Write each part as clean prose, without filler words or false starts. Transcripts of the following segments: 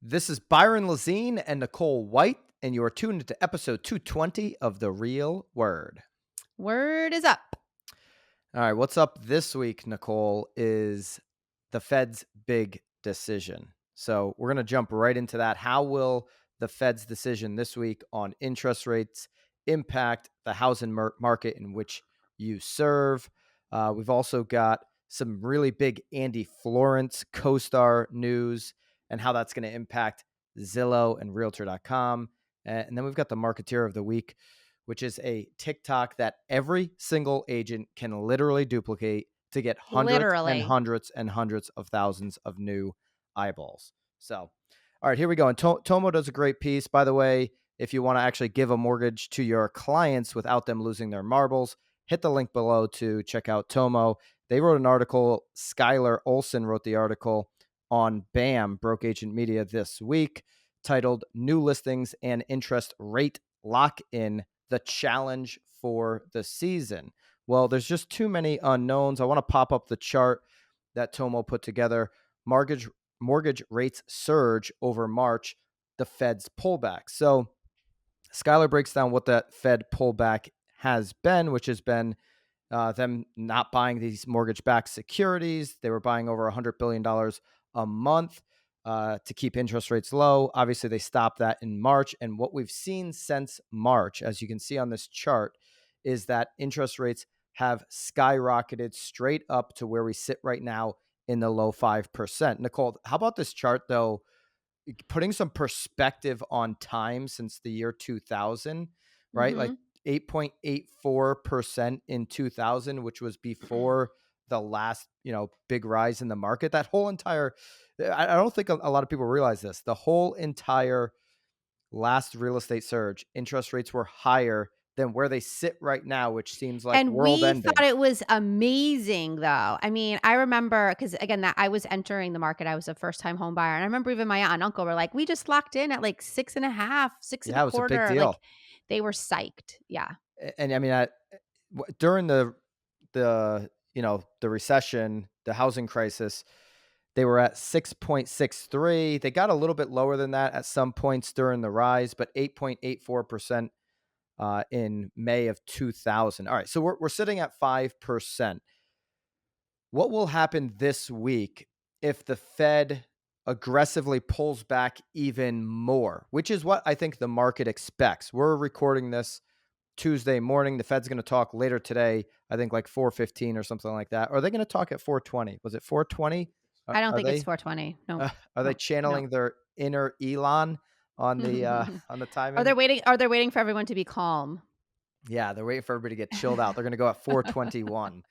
This is Byron Lazine and Nicole White, and you are tuned into episode 220 of The Real Word. Word is up. All right, what's up this week, Nicole, is the Fed's big decision. So we're going to jump right into that. How will the Fed's decision this week on interest rates impact the housing market in which you serve? We've also got some really big Andy Florence co-star news and how that's going to impact Zillow and Realtor.com. And then we've got the Marketeer of the week, which is a TikTok that every single agent can literally duplicate to get hundreds and Literally. hundreds and hundreds of thousands of new eyeballs. So, all right, here we go. And Tomo does a great piece, by the way. If you want to actually give a mortgage to your clients without them losing their marbles, hit the link below to check out Tomo. They wrote an article. Skylar Olson wrote the article on BAM, Broke Agent Media, this week, titled New Listings and Interest Rate Lock-In, the challenge for the season. Well, there's just too many unknowns. I want to pop up the chart that Tomo put together. Mortgage rates surge over March, the Fed's pullback. So Skylar breaks down what that Fed pullback has been, which has been them not buying these mortgage-backed securities. They were buying over $100 billion a month to keep interest rates low. Obviously, they stopped that in March. And what we've seen since March, as you can see on this chart, is that interest rates have skyrocketed straight up to where we sit right now in the low 5%. Nicole, how about this chart, though, putting some perspective on time since the year 2000, right? Like Mhm. 8.84% in 2000, which was before the last, big rise in the market. That whole entire, I don't think a lot of people realize this. The whole entire last real estate surge, interest rates were higher than where they sit right now, which seems like And world we ending. thought it was amazing, though. I mean, I remember because again, that I was entering the market. I was a first-time home buyer, and I remember even my aunt and uncle were like, "We just locked in at like 6.5, six and a Yeah, it was a big quarter." Like, deal. they were psyched. Yeah. And I mean, during the recession, the housing crisis, they were at 6.63. They got a little bit lower than that at some points during the rise, but 8.84% in May of 2000. All right, so we're sitting at 5%. What will happen this week if the Fed aggressively pulls back even more, which is what I think the market expects? We're recording this Tuesday morning. The Fed's going to talk later today, I think like 4:15 or something like that. Or are they going to talk at 4:20? Was it 4:20? I don't Are think it's they 420. No. are they No. No. channeling their inner Elon on the Are they timing? waiting are they waiting for everyone to be calm? Yeah, they're waiting for everybody to get chilled out. They're going to go at 4:21.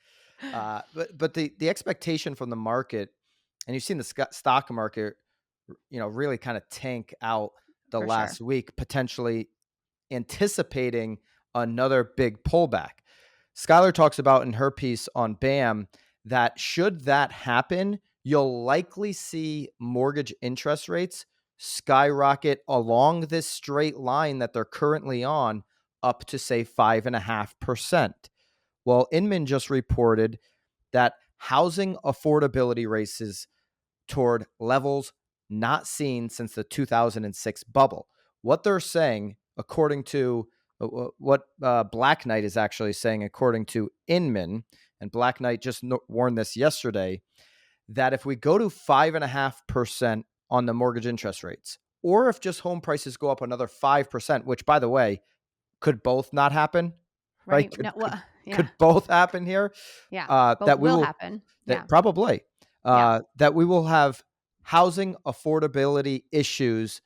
But the expectation from the market, and you've seen the stock market, really kind of tank out the For sure. last week, potentially anticipating another big pullback. Skylar talks about in her piece on BAM that should that happen, you'll likely see mortgage interest rates skyrocket along this straight line that they're currently on up to, say, 5.5%. Well, Inman just reported that housing affordability races toward levels not seen since the 2006 bubble. What they're saying, according to what Black Knight is actually saying, according to Inman, and Black Knight just warned this yesterday, that if we go to 5.5% on the mortgage interest rates, or if just home prices go up another 5%, which, by the way, could both not happen, right? Right? No, well, yeah. Could both happen here. Yeah. Both That we will will happen. Yeah. that probably Yeah. that we will have housing affordability issues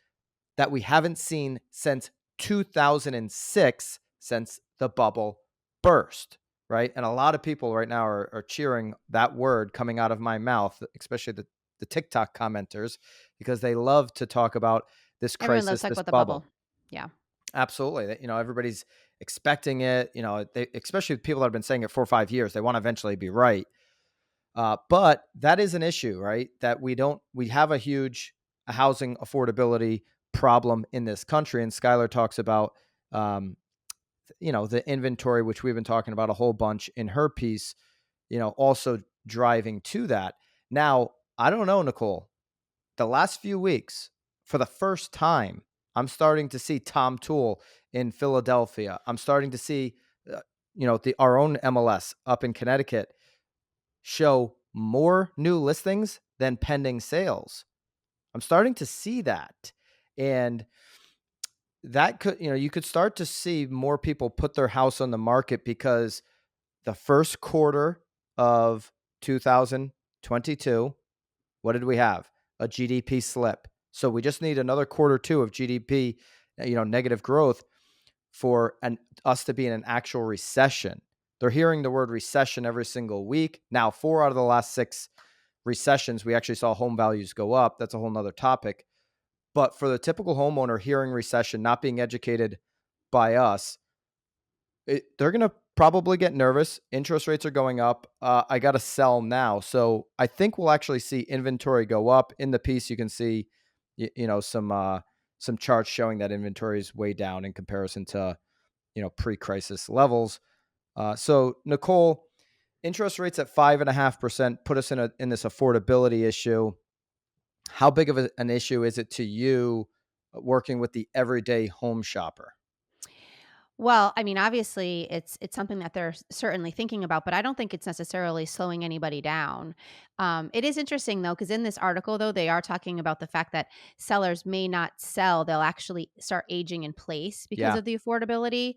that we haven't seen since 2006, since the bubble burst, right? And a lot of people right now are cheering that word coming out of my mouth, especially the TikTok commenters, because they love to talk about this Everyone loves crisis, to talk this about the bubble. bubble. Yeah. Absolutely. Everybody's expecting it. Especially people that have been saying it 4 or 5 years, they want to eventually be right. But that is an issue, right? That we have a huge housing affordability problem in this country. And Skylar talks about, the inventory, which we've been talking about a whole bunch in her piece, also driving to that. Now, I don't know, Nicole, the last few weeks for the first time, I'm starting to see Tom Tool in Philadelphia. I'm starting to see, uh, our own MLS up in Connecticut show more new listings than pending sales. I'm starting to see that. And that could, you could start to see more people put their house on the market because the first quarter of 2022, what did we have? A GDP slip. So we just need another quarter two of GDP, negative growth for us to be in an actual recession. They're hearing the word recession every single week. Now, 4 out of the last 6 recessions, we actually saw home values go up. That's a whole nother topic. But for the typical homeowner hearing recession, not being educated by us, they're going to probably get nervous. Interest rates are going up. I got to sell now. So I think we'll actually see inventory go up. In the piece, you can see, some charts showing that inventory is way down in comparison to, pre-crisis levels. So Nicole, interest rates at 5.5% put us in this affordability issue. How big of an issue is it to you working with the everyday home shopper? Well, I mean, obviously, it's something that they're certainly thinking about, but I don't think it's necessarily slowing anybody down. It is interesting though, because in this article, though, they are talking about the fact that sellers may not sell; they'll actually start aging in place because Yeah. of the affordability.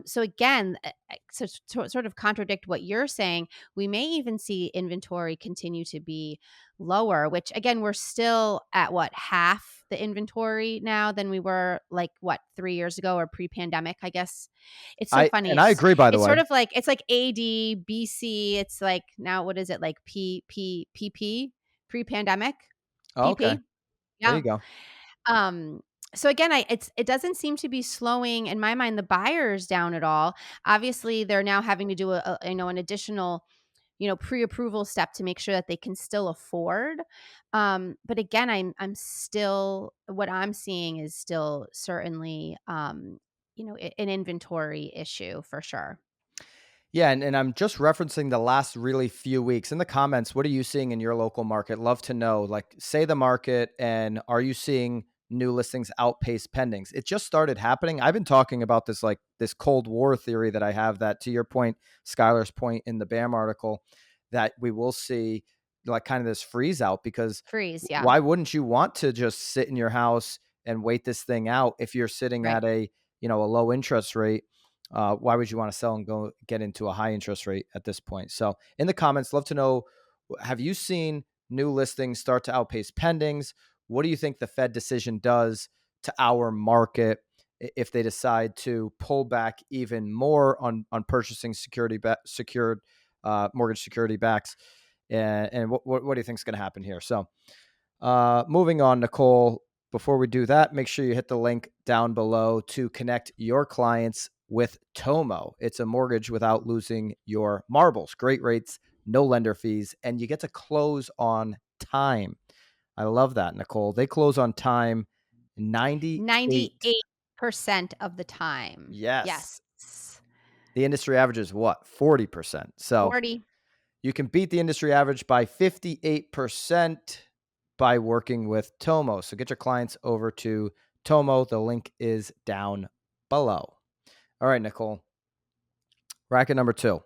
So again, to sort of contradict what you're saying, we may even see inventory continue to be lower. Which again, we're still at what, half the inventory now than we were like what, 3 years ago or pre-pandemic, I guess. It's so funny. I agree, by the It's way. sort of like it's like AD, BC. It's like now what is it, like PP, pre-pandemic, Oh, okay. PP. There Yeah. you go. Um, so again, it doesn't seem to be slowing in my mind the buyers down at all. Obviously, they're now having to do an additional pre-approval step to make sure that they can still afford. But again, I'm still, what I'm seeing is still certainly an inventory issue for sure. Yeah, and I'm just referencing the last really few weeks. In the comments, what are you seeing in your local market? Love to know. Like, say the market, and are you seeing new listings outpace pendings? It just started happening. I've been talking about this, like this Cold War theory that I have, that to your point, Skylar's point in the BAM article, that we will see like kind of this freeze out because Freeze, yeah. why wouldn't you want to just sit in your house and wait this thing out if you're sitting Right. at a low interest rate? Why would you want to sell and go get into a high interest rate at this point? So in the comments, love to know, have you seen new listings start to outpace pendings? What do you think the Fed decision does to our market if they decide to pull back even more on purchasing secured mortgage security backs? And what do you think is going to happen here? So moving on, Nicole, before we do that, make sure you hit the link down below to connect your clients with Tomo. It's a mortgage without losing your marbles. Great rates, no lender fees, and you get to close on time. I love that, Nicole. They close on time 98. 98% of the time. Yes. Yes. The industry average is what? 40%. So 40. you can beat the industry average by 58% by working with Tomo. So get your clients over to Tomo. The link is down below. All right, Nicole. Bracket number 2.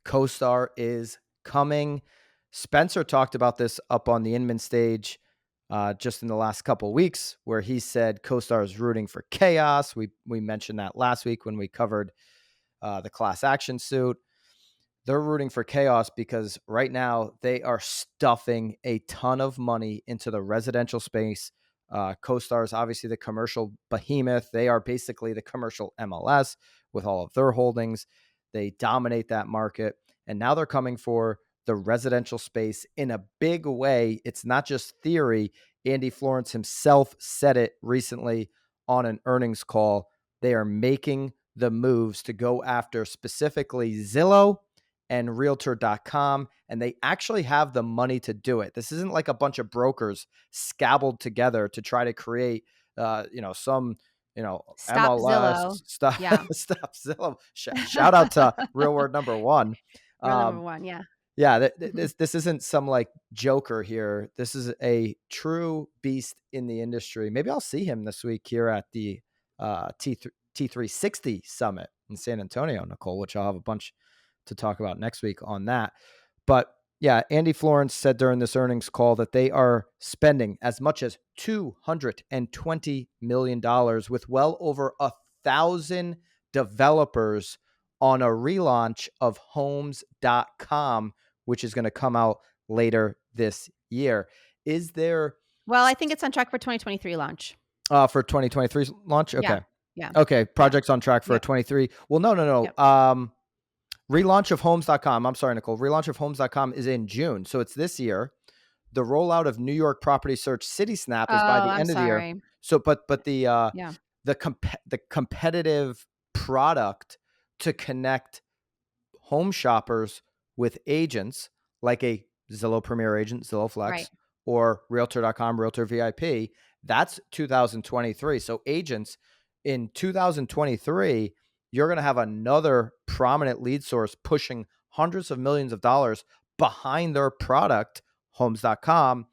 CoStar is coming. Spencer talked about this up on the Inman stage just in the last couple of weeks, where he said CoStar is rooting for chaos. We mentioned that last week when we covered the class action suit. They're rooting for chaos because right now they are stuffing a ton of money into the residential space. CoStar is obviously the commercial behemoth. They are basically the commercial MLS with all of their holdings. They dominate that market. And now they're coming for the residential space in a big way. It's not just theory. Andy Florence himself said it recently on an earnings call. They are making the moves to go after specifically Zillow and realtor.com, and they actually have the money to do it. This isn't like a bunch of brokers scabbled together to try to create some Stop MLS Zillow. stuff. Yeah. Stuff Zillow. Shout out to real word number one. Rule number um, 1, yeah. Yeah, Mhm. this isn't some like joker here. This is a true beast in the industry. Maybe I'll see him this week here at the T360 Summit in San Antonio, Nicole, which I'll have a bunch to talk about next week on that. But yeah, Andy Florence said during this earnings call that they are spending as much as $220 million with well over 1,000 developers on a relaunch of homes.com, which is going to come out later this year. Is there Well, I think it's on track for 2023 launch. for 2023 launch? Yeah. Okay. Yeah. Okay. Yeah. Project's on track for a Yep. 23. Well, no, no, Yep. no. Relaunch of homes.com. I'm sorry, Nicole. Relaunch of homes.com is in June. So it's this year. The rollout of New York property search City Snap Oh, is by the I'm end of the year. sorry. So, but Yeah. the competitive product to connect home shoppers with agents like a Zillow Premier Agent, Zillow Right. Flex, or Realtor.com, Realtor VIP. That's 2023. So agents in 2023, you're going to have another prominent lead source pushing hundreds of millions of dollars behind their product, homes.com,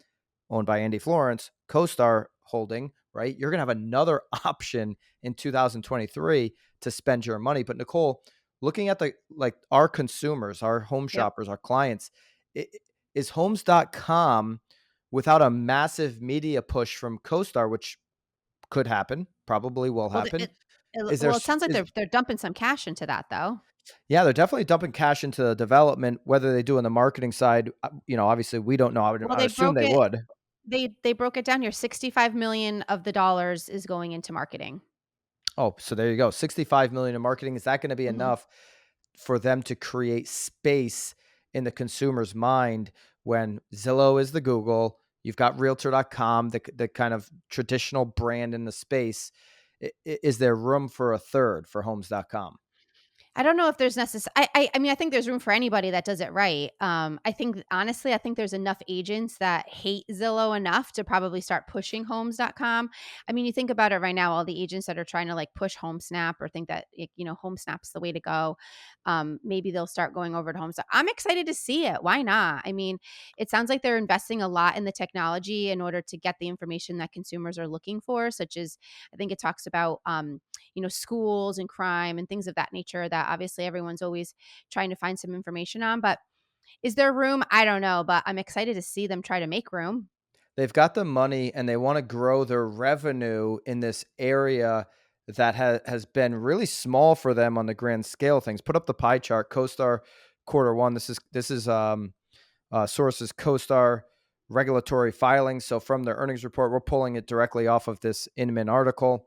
owned by Andy Florence, CoStar Holding, right? You're going to have another option in 2023 to spend your money. But Nicole, looking at the like our consumers, our home Yep. shoppers, our clients, is homes.com without a massive media push from CoStar, which could happen, probably will Well, happen. it Is there well, it sounds like is they're dumping some cash into that, though. Yeah, they're definitely dumping cash into the development. Whether they do on the marketing side, obviously we don't know. Well, I would assume they would. they broke it down here. 65 million of the dollars is going into marketing. Oh, so there you go. 65 million in marketing. Is that going to be Mhm. enough for them to create space in the consumer's mind when Zillow is the Google, you've got realtor.com, the kind of traditional brand in the space. Is there room for a third for homes.com? I don't know if there's I mean, I think there's room for anybody that does it right. I think honestly, I think there's enough agents that hate Zillow enough to probably start pushing homes.com. I mean, you think about it right now, all the agents that are trying to like push HomeSnap or think that HomeSnap's the way to go. Maybe they'll start going over to HomeSnap. I'm excited to see it. Why not? I mean, it sounds like they're investing a lot in the technology in order to get the information that consumers are looking for, such as I think it talks about schools and crime and things of that nature that obviously everyone's always trying to find some information on. But is there room? I don't know, but I'm excited to see them try to make room. They've got the money and they want to grow their revenue in this area that has been really small for them on the grand scale of things. Put up the pie chart. CoStar quarter one. This is sources CoStar regulatory filings. So from their earnings report, we're pulling it directly off of this Inman article.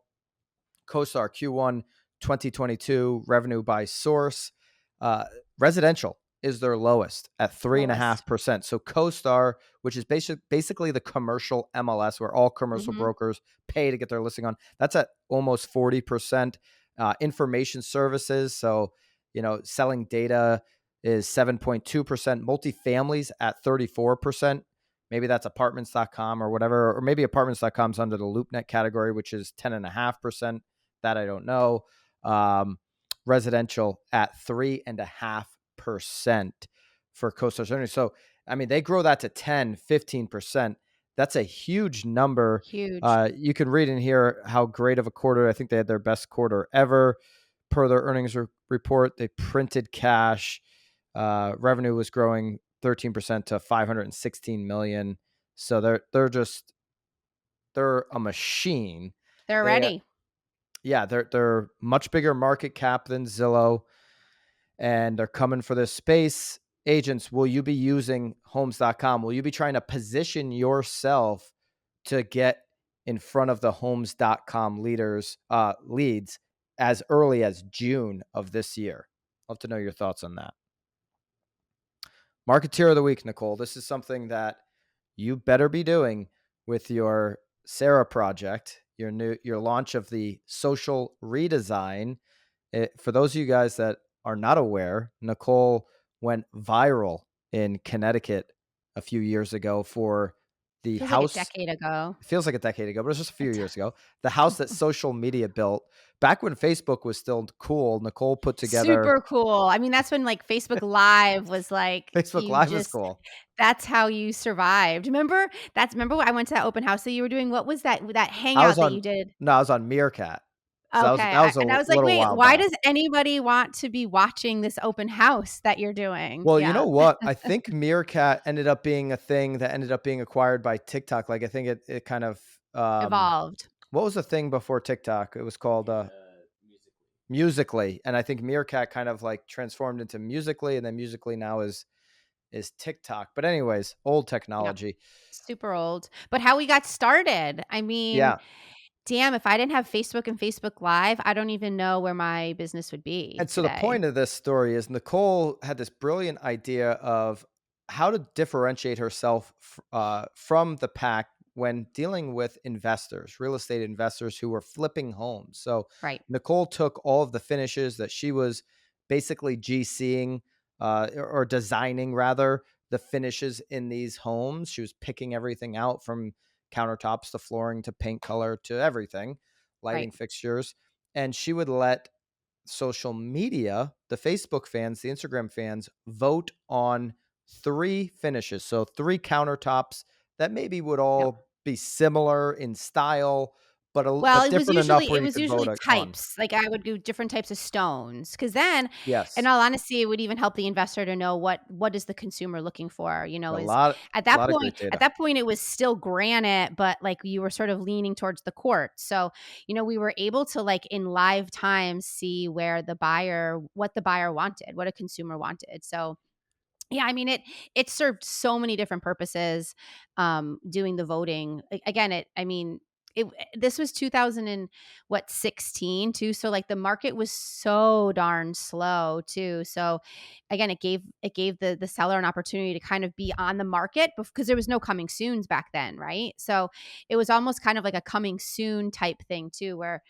CoStar Q1 2022 revenue by source. Uh, Residential is their lowest at Lowest. 3.5%. So CoStar, which is basically the commercial MLS where all commercial Mhm. brokers pay to get their listing on, that's at almost 40%. Information services, so selling data is 7.2%. Multifamilies at 34%. Maybe that's apartments.com or whatever, or maybe apartments.com is under the LoopNet category, which is 10.5%. That I don't know. Um, Residential at 3.5% for CoStar's earnings. So, I mean, they grow that to 10, 15%. That's a huge number. Huge. You can read in here how great of a quarter. I think they had their best quarter ever per their earnings report. They printed cash. Revenue was growing 13% to 516 million. So they're a machine. They're They ready. Yeah, they're much bigger market cap than Zillow, and they're coming for this space. Agents, will you be using homes.com? Will you be trying to position yourself to get in front of the homes.com leads as early as June of this year? Love to know your thoughts on that. Marketeer of the week, Nicole. This is something that you better be doing with your Sarah project, your launch of the social redesign. For those of you guys that are not aware, Nicole went viral in Connecticut a few years ago for the Feels like a house decade ago. it feels like a decade ago, but it was just a few It's years ago. The house that social media built back when Facebook was still cool. Nicole put together super cool. I mean, that's when, like, Facebook Live was, like, Facebook you Live was just cool. that's how you survived. Remember when I went to that open house that you were doing? What was that I was hangout that on you did? no, I was on Meerkat. So Okay, that was a and I was like, little "Wait, while why back. does anybody want to be watching this open house that you're doing?" Well, you Yeah, know what? I think Meerkat ended up being a thing that ended up being acquired by TikTok. Like I think it kind of evolved. what was the thing before TikTok? It was called Musically, and I think Meerkat kind of like transformed into Musically, and then Musically now is TikTok. But anyways, old Yep, technology. super old. But how we got started, I mean, Yeah. damn, if I didn't have Facebook and Facebook Live, I don't even know where my business would be And so the today. point of this story is Nicole had this brilliant idea of how to differentiate herself from the pack when dealing with investors, real estate investors who were flipping homes. So Right, Nicole took all of the finishes that she was basically GCing or designing rather the finishes in these homes. She was picking everything out from countertops to flooring to paint color to everything, right. lighting fixtures. And she would let social media, the Facebook fans, the Instagram fans vote on three finishes. So three countertops that maybe would Yep. all be similar in style, Well, but different enough where it you was could vote usually on. types, like, I would do different types of stones, because then, in Yes, all honesty, it would even help the investor to know what is the consumer looking for, a is lot of great at data. that point, it was still granite, but, like, you were sort of leaning towards the quartz, so, we were able to, like, in live time, see where the buyer wanted, what a consumer wanted, so yeah, I mean, it served so many different purposes, doing the voting. Again, this was 2000 and what, 16 too, so, like, the market was so darn slow too, so, again, it gave the seller an opportunity to kind of be on the market because there was no coming soons back then, right? So, it was almost kind of like a coming soon type thing too, where,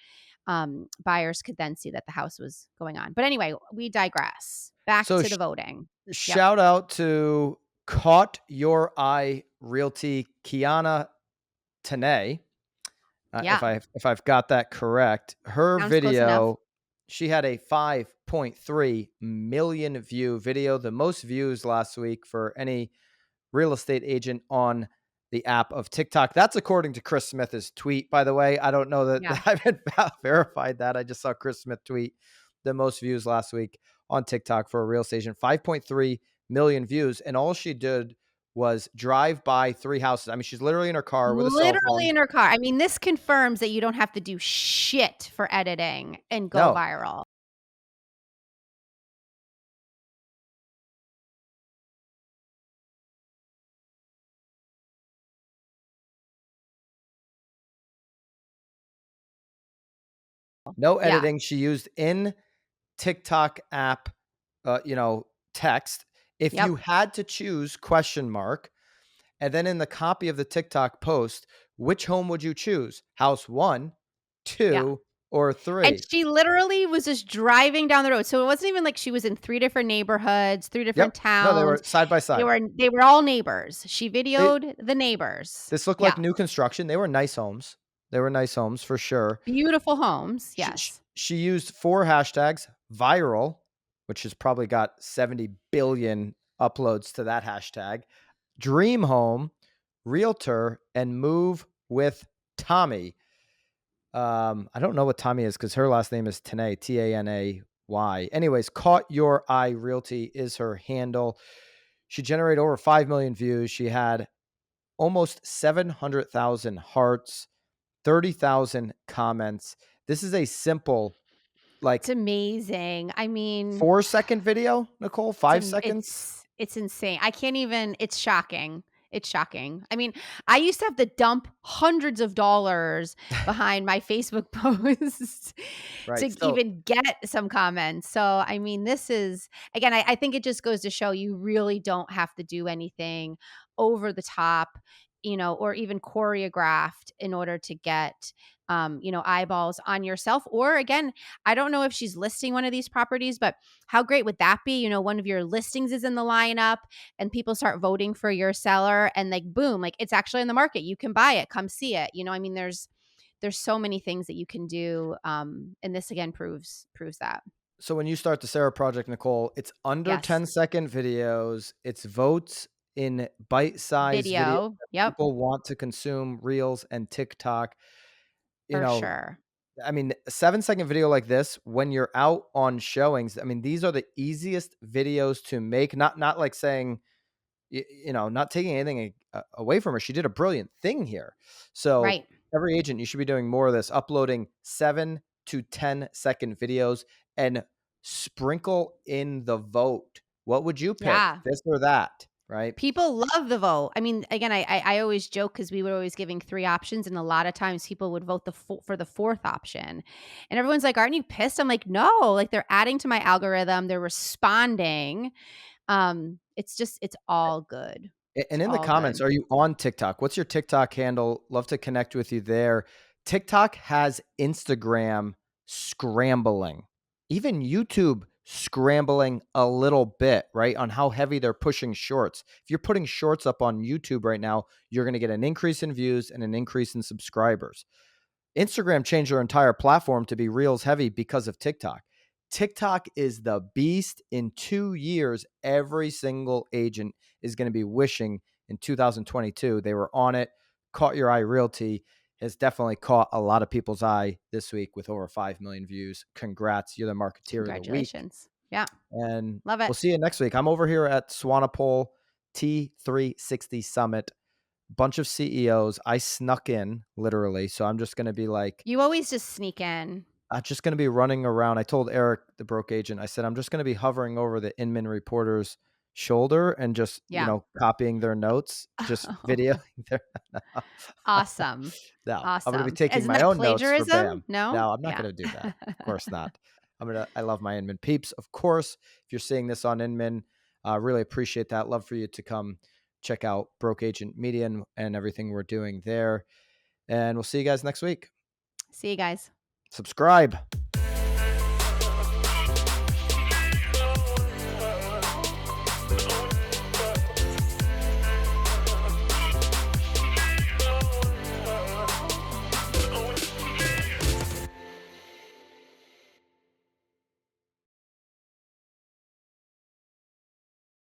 buyers could then see that the house was going on. But anyway, we digress. Back So to the voting. Yep. shout out to Caught Your Eye Realty Kiana Tanay. Yeah. If I've got that correct, her Sounds close enough. video, she had a 5.3 million view video, the most views last week for any real estate agent on the app of TikTok. That's according to Chris Smith's tweet, by the way. I don't know that Yeah. I haven't verified that. I just saw Chris Smith tweet the most views last week on TikTok for a real estate agent, 5.3 million views. And all she did was drive by three houses. I mean, she's literally in her car with a cell Literally phone. in her car. I mean, this confirms that you don't have to do shit for editing and go No, viral. no Yeah. editing. She used in TikTok app, text. If Yep. you had to choose question mark, and then in the copy of the TikTok post, which home would you choose? House one, Yeah. two, or And three? she literally was just driving down the road. So it wasn't even like she was in 3 different neighborhoods, 3 different Yep. No, they were towns. side by They side. were they were all neighbors. She They videoed the neighbors. this looked like Yeah. new construction. They were nice homes. They were nice homes for sure. Beautiful homes. She, she, Yes. she used four hashtags: viral, which has probably got 70 billion uploads to that hashtag, dream home, realtor, and move with Tommy. I don't know what Tommy is because her last name is Tanay, Tanay. Anyways, Caught Your Eye Realty is her handle. She generated over 5 million views. She had almost 700,000 hearts, 30,000 comments. This is a simple, It's like amazing. I mean, 4-second video, Nicole, it's 5 seconds. it's insane. I can't even it's shocking. It's shocking. I mean, I used to have to dump hundreds of dollars behind my Facebook posts Right. to So, even get some comments. So, I mean, this is again, I think it just goes to show you really don't have to do anything over the top. or even choreographed in order to get, eyeballs on yourself. Or again, I don't know if she's listing one of these properties, but how great would that be? One of your listings is in the lineup and people start voting for your seller and like, boom, like it's actually in the market. You can buy it, come see it. I mean, there's so many things that you can do. And this again proves that. So when you start the Sarah Project, Nicole, it's under Yes. 10-second videos. It's votes in bite-sized videos Video. that Yep. people want to consume, Reels and TikTok. You For know, sure. I mean, a 7-second video like this, when you're out on showings, I mean, these are the easiest videos to make. Not like saying, not taking anything away from her. She did a brilliant thing here. So Right. every agent, you should be doing more of this, uploading 7 to 10-second videos and sprinkle in the vote. What would you pick? Yeah. This or that, right? People love the vote. I mean, again, I always joke because we were always giving 3 options, and a lot of times people would vote for the 4th option, and everyone's like, "Aren't you pissed?" I'm like, "No, like, they're adding to my algorithm, they're responding." It's all good. It's And in the all comments, good. are you on TikTok? What's your TikTok handle? Love to connect with you there. TikTok has Instagram scrambling, even YouTube scrambling a little bit, right? On how heavy they're pushing shorts. If you're putting shorts up on YouTube right now, you're going to get an increase in views and an increase in subscribers. Instagram changed their entire platform to be Reels heavy because of TikTok. TikTok is the beast. In 2 years. Every single agent is going to be wishing in 2022 they were on it. Caught Your Eye Realty has definitely caught a lot of people's eye this week with over 5 million views. Congrats. You're the Marketeer of the week. Congratulations. Yeah, And love it. we'll see you next week. I'm over here at Swanepoel T360 Summit. Bunch of CEOs. I snuck in literally. So I'm just going to be like, You always just sneak in. I'm just going to be running around. I told Eric, the broke agent, I said, I'm just going to be hovering over the Inman reporter's shoulder and just, Yeah. copying their notes, just videoing their. Awesome. No, I'm going to be Awesome. taking Isn't my that own notes for plagiarism? BAM. No? No, I'm not Yeah. going to do that. Of course not. I love my Inman peeps. Of course, if you're seeing this on Inman, really appreciate that. Love for you to come check out Broke Agent Media and everything we're doing there. And we'll see you guys next week. See you guys. Subscribe.